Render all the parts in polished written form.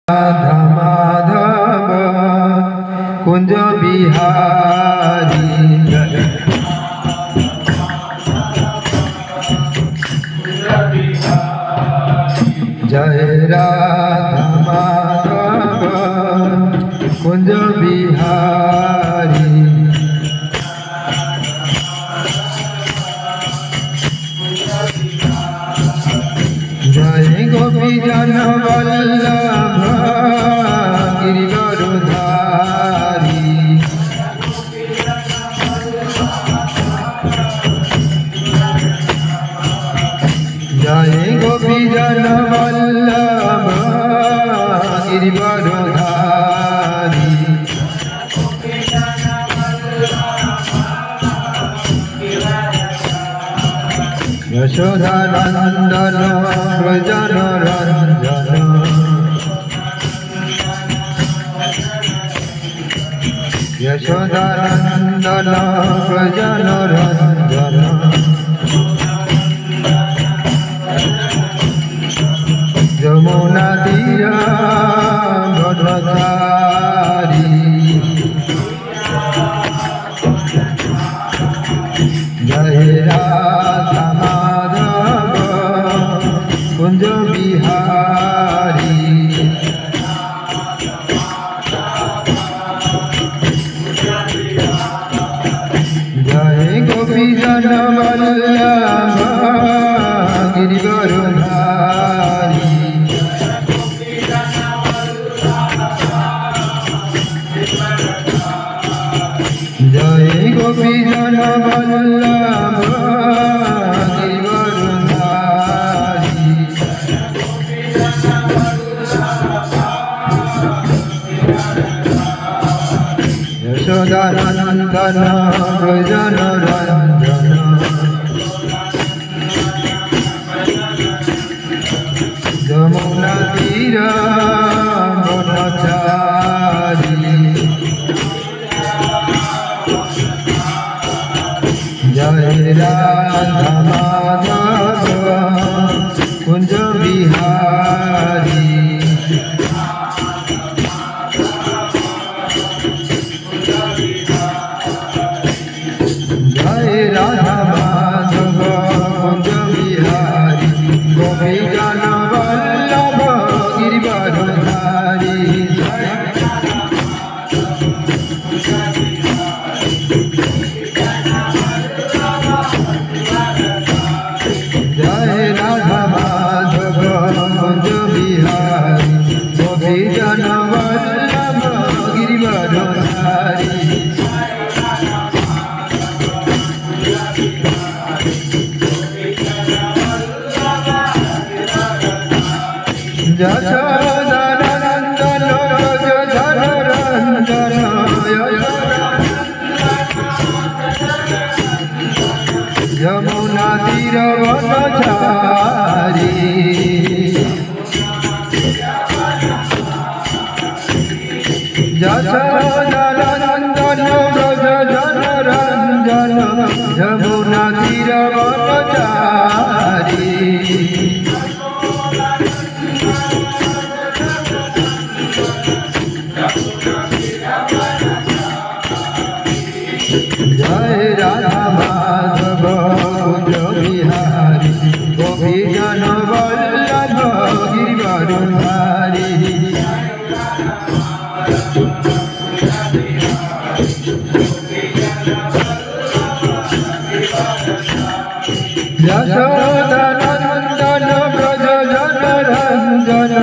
राधा माधव कुंज बिहारी जय राधा माधव कुंज बिहारी जय गोपी जन वल्लभ गिरिवरधारी जय गोपी जन वल्लभ गिरिवरधारी यशोदानंदन व्रजन रंजन यशोदानंदन व्रजन रंजन यमुना तीर वनचारी जय राधा माधव कुंज बिहारी जय गोपी जन वल्लभ गिरिवरधारी जय गोपी जन वल्लभ गिरिवरधारी यशोदानंदन व्रजन रंजन यमुना तीर वनचारी जय राधा माधव कुंज बिहारी जय राधा माधव कुंज बिहारी गोपी जन वल्लभ गिरिवरधारी जय राधा माधव कुंज बिहारी गोपी जन वल्लभ गिरिवरधारी यशोदानंदन व्रजन रंजन यमुना तीर वनचारी यशोदानंदन व्रजन रंजन यमुना तीर वनचारी जय राधा माधव कुंज बिहारी गोपी जन वल्लभ गिरिवरधारी यशोदानंदन व्रजन रंजन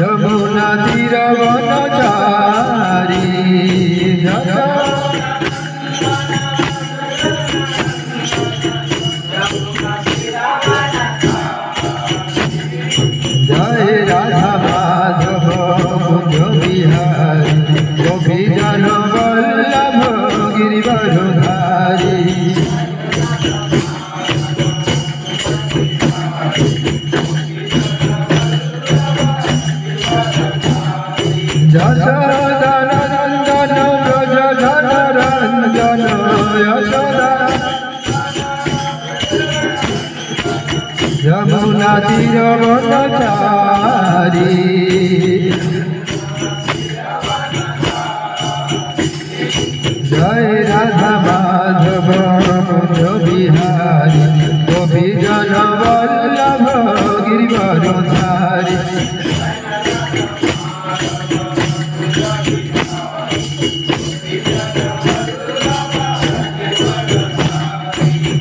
यमुना तीर वनचारी जय राधा माधव कुंज बिहारी गोपी जन वल्लभ गिरिवरधारी यशोदानंदन व्रजन रंजन यशोदा यमुना तीर वनचारी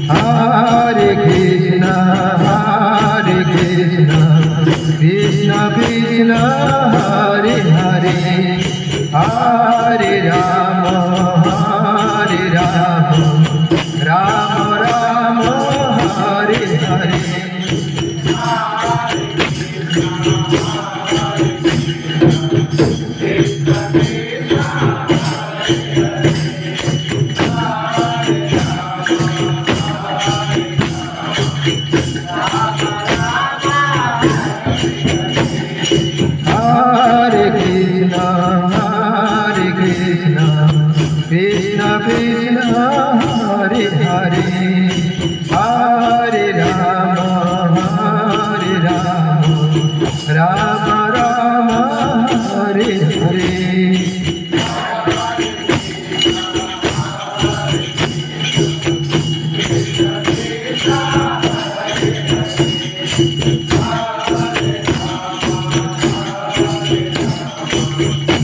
Hare Krishna, Krishna Krishna, Hare Hare, Hare Rama, Rama Rama, Hare Hare. Hare Krishna,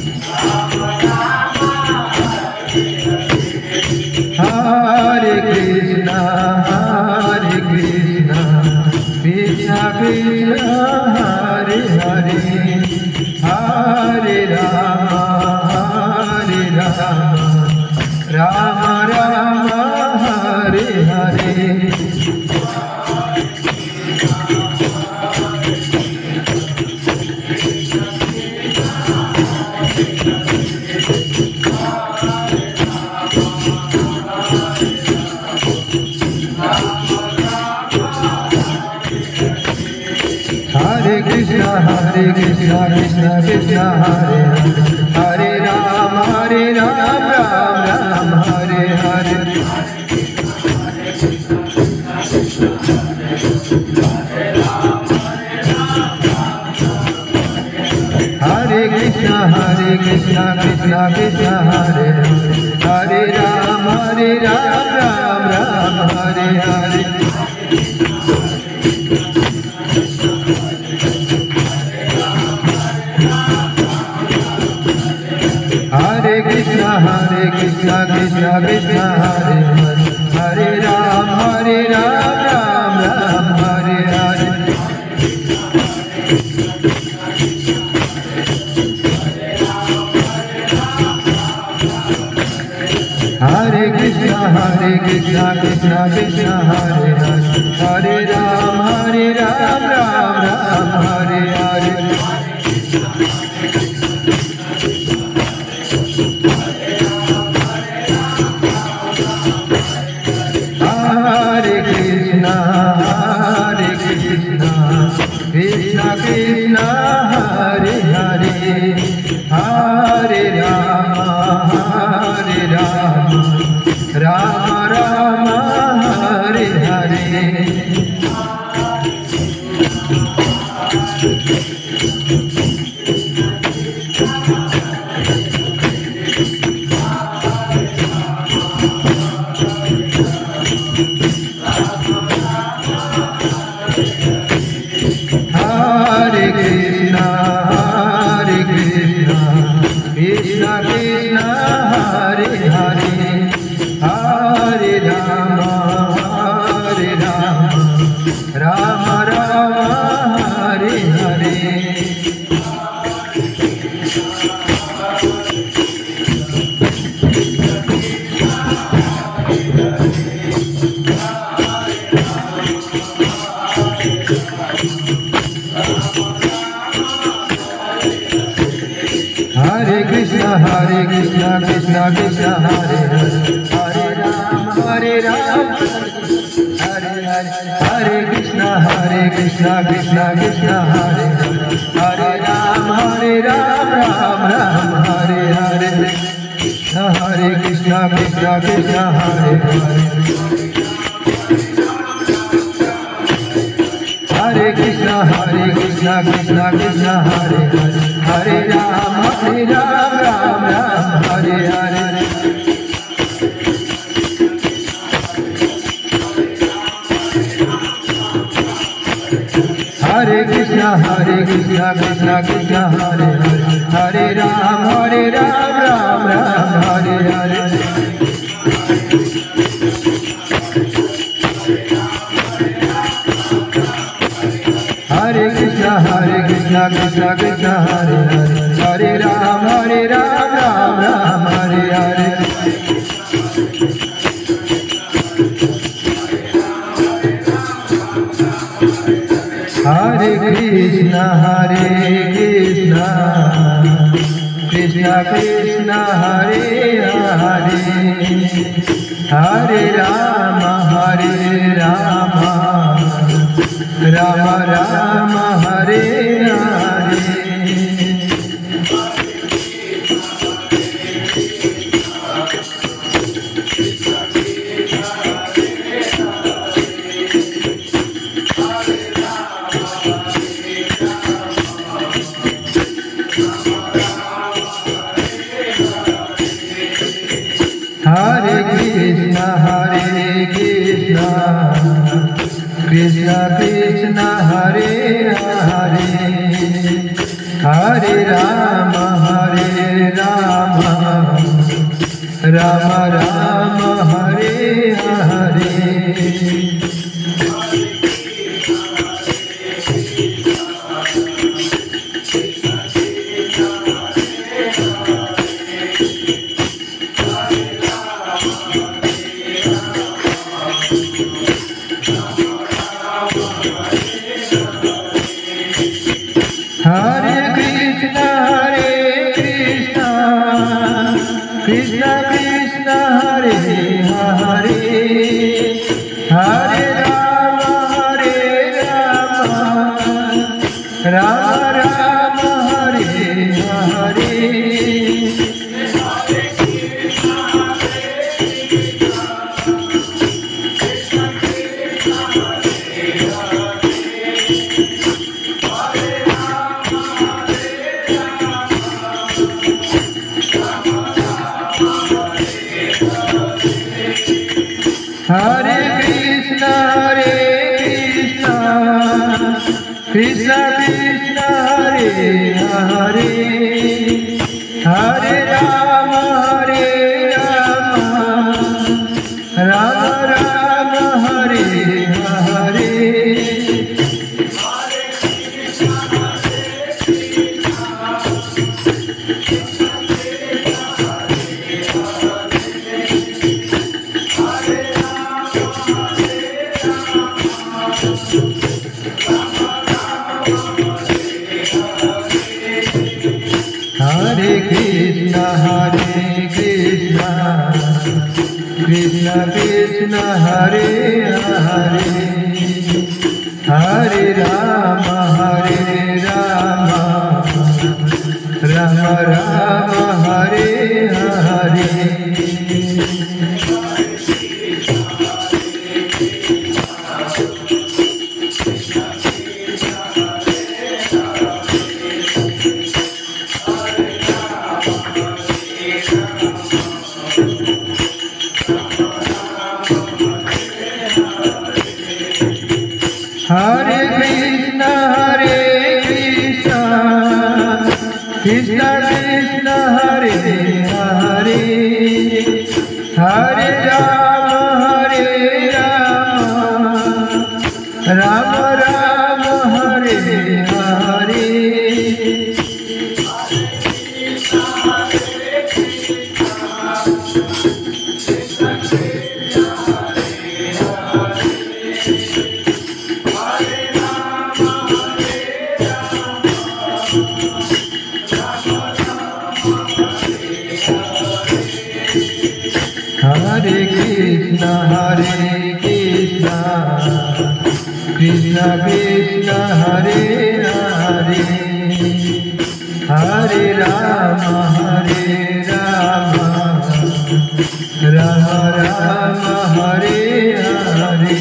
Krishna Krishna, Hare Hare, Hare Rama, Rama Rama, Hare Hare. Hare Krishna, Krishna Krishna, Hare Hare, Hare Rama, Rama Rama, Hare Hare. Hare Krishna, Krishna Krishna, Hare Hare, Hare Rama, Ram Ram, Hare Hare. Hare Krishna, Krishna Krishna, Hare Hare, Hare Rama, Ram Ram, Hare Hare. Hare Krishna, Krishna Krishna, Hare Hare, Hare Rama, Ram Ram, Hare Hare. Hare Krishna, Krishna Krishna, Hare Hare, Hare Rama, Ram Hare Hare. Hare Krishna, Krishna Krishna, Hare Hare, Hare Rama, Rama Rama, Hare Hare. Hare Krishna, Krishna Krishna, Hare Hare, Hare Rama, Rama Rama, Hare Hare. Hare Krishna, Krishna Krishna, Hare Hare, Hare Rama, Hare Hare, Hare Krishna, Krishna Krishna, Hare Hare, Hare Rama, Ram Ram, Hare Hare. Hare Krishna, Krishna Krishna, Hare Hare. Hare Krishna, Krishna Krishna, Hare Hare, Hare Rama, Ram Ram, Hare Hare. Hare Krishna, Krishna Krishna, Hare Hare, Hare Ram, Ram Ram, Hare Hare. Hare Krishna, Krishna Krishna, Hare Hare. Hare Ram, Ram Ram, Hare Hare. Hare Krishna, Krishna Krishna, Hare Hare. Hare Rama, Rama Rama, Hare Hare. Hare Krishna, Krishna Krishna, Hare Hare. Hare Rama, Rama Rama, Hare Hare. Hare Krishna, Krishna Krishna, Hare Hare. Hare Rama, Rama Rama, Hare Hare. Hare Krishna, Krishna Krishna, Hare Hare. Hare Rama, Rama Rama, Hare Hare. Hare Krishna, Krishna Krishna, Hare Hare. Hare Rama, Rama Rama, Hare Hare. Hare Krishna, Krishna Krishna, Hare Hare. Hare Rama, Rama Rama, Hare Hare. Hare Krishna, Krishna Krishna, Hare Hare. Hare Rama, Rama Rama, Hare Hare.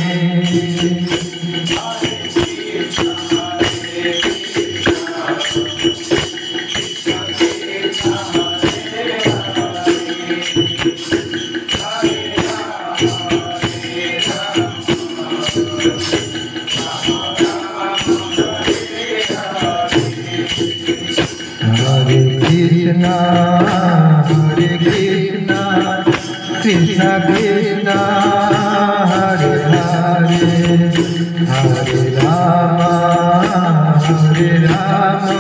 Hare Krishna Hare Krishna Krishna Krishna Hare Hare Hare Rama Hare Rama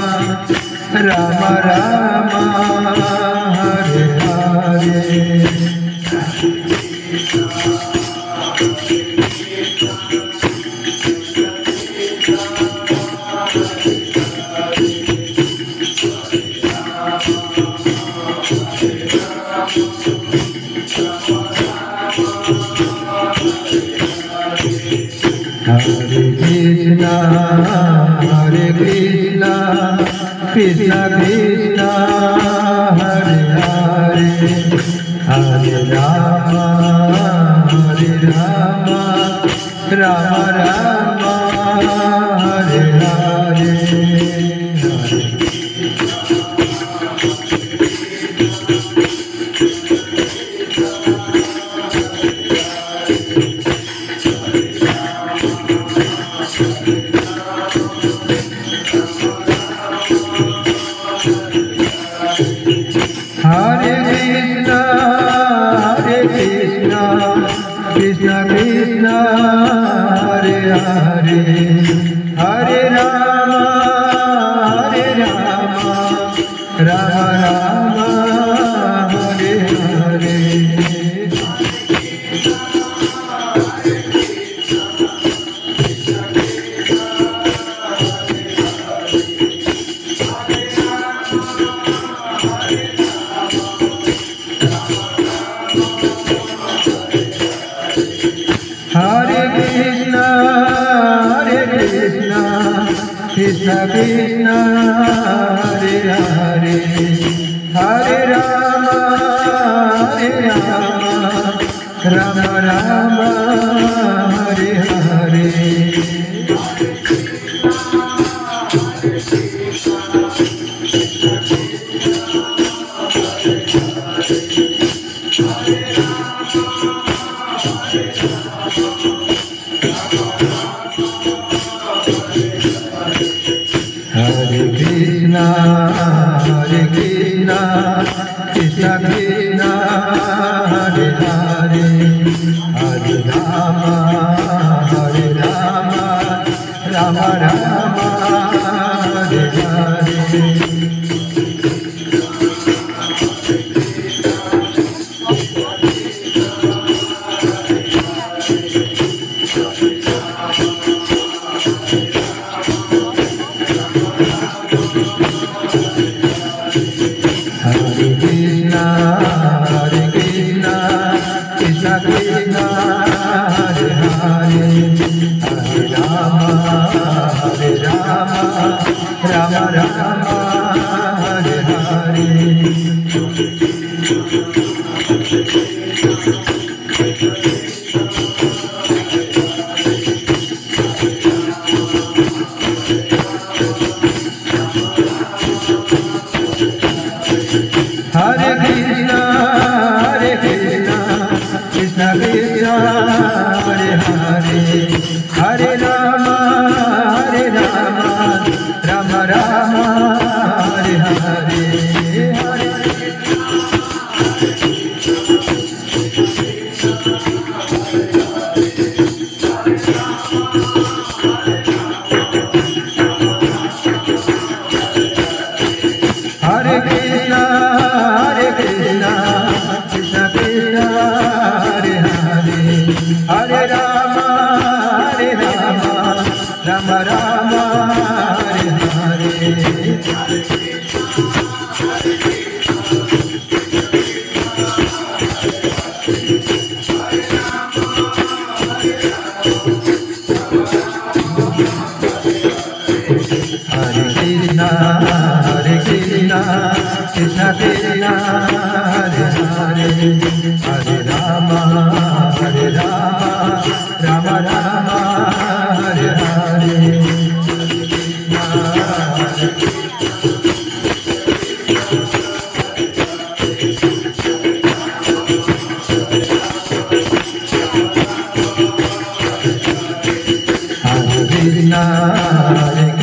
Rama Rama Hare Hare Hare Krishna Krishna Krishna Hare Hare Hare Rama Rama Rama Hare Hare Hare Krishna Krishna Krishna Hare Hare Hare Rama Rama Rama Hare Hare Hare Krishna Krishna Krishna Hare Hare Hare Rama Rama Rama Hare Hare Hare Krishna Krishna Krishna Hare Hare Hare Rama Rama Rama Hare Hare Krishna Krishna Hare Hare Hare Rama Rama Rama Hare Hare Hare Krishna Krishna Krishna Hare Hare Hare Rama Rama Rama Hare Hare Hare Krishna Krishna Krishna Hare Hare Hare Rama Rama Rama Hare Hare Hare Krishna Krishna Krishna Hare Hare Hare Rama Rama Rama Hare Hare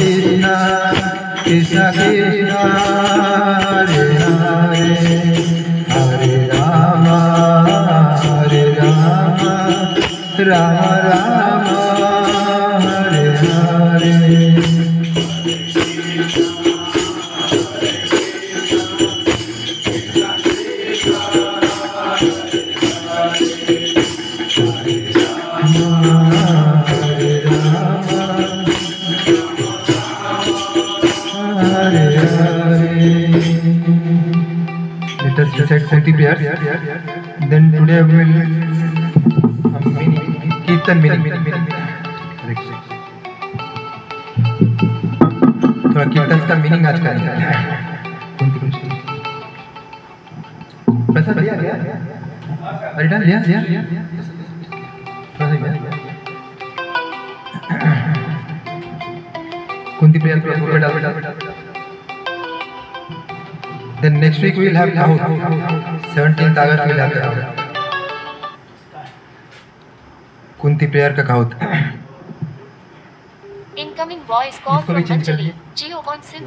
Krishna Krishna Krishna Hare Hare let us recite Kunti prayers. Then today we will Kirtan meaning. थोड़ा कीर्तन का meaning आज करेंगे. कुंती कुछ पैसा लिया अरे डाल लिया कुंती प्रिया थोड़ा डाल. Then next week we will have Kahut. 17th August we will have Kahut. Kunti prayer का Kahut. Incoming voice call from Anjali. Jio on SIM